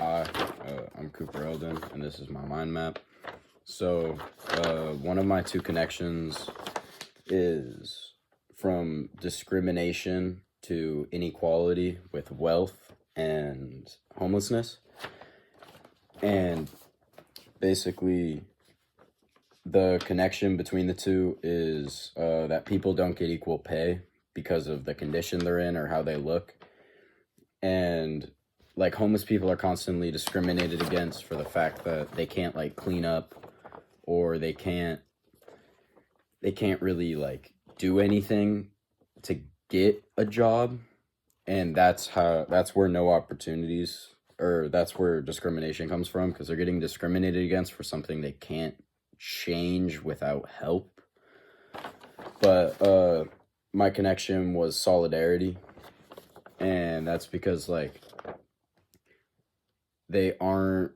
Hi, I'm Cooper Eldon, and this is my mind map. So, one of my two connections is from discrimination to inequality with wealth and homelessness. And basically, the connection between the two is that people don't get equal pay because of the condition they're in or how they look. And like homeless people are constantly discriminated against for the fact that they can't like clean up, or they can't really like do anything to get a job. And that's where no opportunities, or that's where discrimination comes from, because they're getting discriminated against for something they can't change without help. But my connection was solidarity, and that's because like they aren't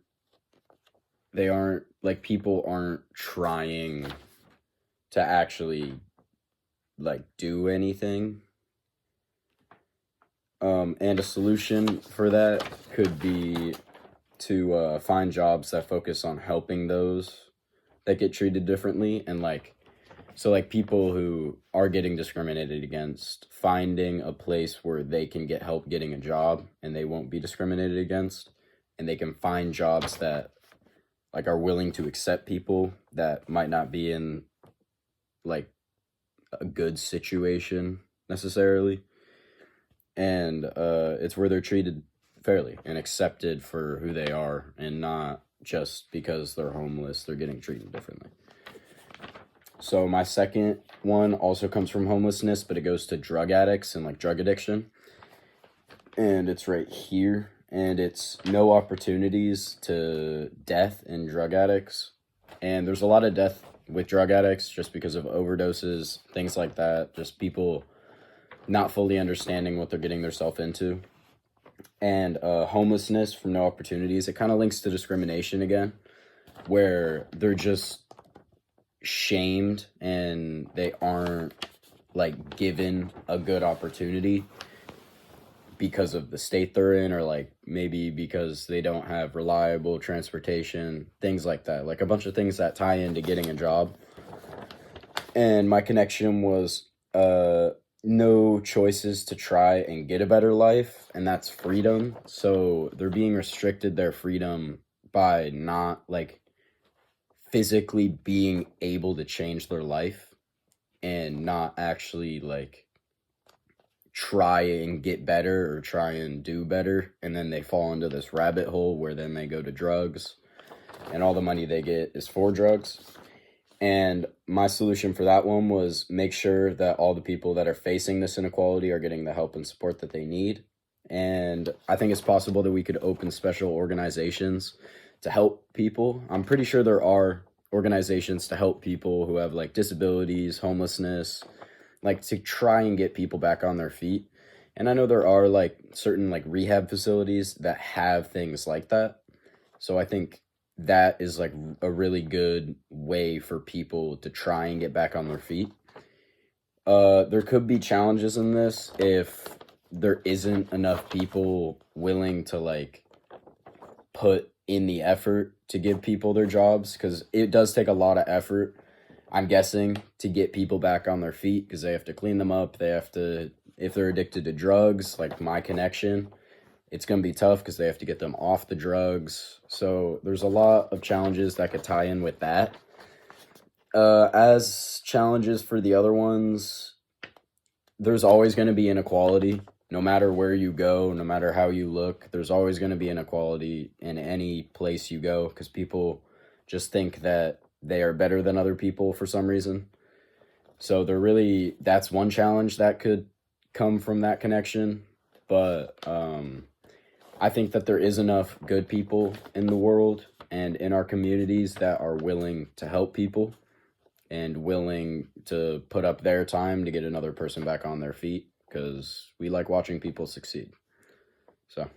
like, people aren't trying to actually like do anything. And a solution for that could be to find jobs that focus on helping those that get treated differently. And like, so like people who are getting discriminated against, finding a place where they can get help getting a job and they won't be discriminated against, and they can find jobs that like are willing to accept people that might not be in like a good situation necessarily. And it's where they're treated fairly and accepted for who they are, and not just because they're homeless they're getting treated differently. So my second one also comes from homelessness, but it goes to drug addicts and like drug addiction. And it's right here. And it's no opportunities to death in drug addicts. And there's a lot of death with drug addicts just because of overdoses, things like that. Just people not fully understanding what they're getting themselves into. And homelessness from no opportunities, it kind of links to discrimination again, where they're just shamed and they aren't like given a good opportunity because of the state they're in, or like maybe because they don't have reliable transportation, things like that, like a bunch of things that tie into getting a job. And my connection was no choices to try and get a better life, and that's freedom. So they're being restricted their freedom by not like physically being able to change their life, and not actually like try and get better or try and do better. And then they fall into this rabbit hole where then they go to drugs, and all the money they get is for drugs. And my solution for that one was make sure that all the people that are facing this inequality are getting the help and support that they need. And I think it's possible that we could open special organizations to help people. I'm pretty sure there are organizations to help people who have like disabilities, homelessness, like to try and get people back on their feet. And I know there are like certain like rehab facilities that have things like that. So I think that is like a really good way for people to try and get back on their feet. There could be challenges in this if there isn't enough people willing to like put in the effort to give people their jobs, because it does take a lot of effort, I'm guessing, to get people back on their feet, because they have to clean them up. They have to, if they're addicted to drugs, like my connection, it's going to be tough because they have to get them off the drugs. So there's a lot of challenges that could tie in with that. As challenges for the other ones, there's always going to be inequality. No matter where you go, no matter how you look, there's always going to be inequality in any place you go, because people just think that they are better than other people for some reason. So that's one challenge that could come from that connection. But I think that there is enough good people in the world and in our communities that are willing to help people and willing to put up their time to get another person back on their feet, because we like watching people succeed. So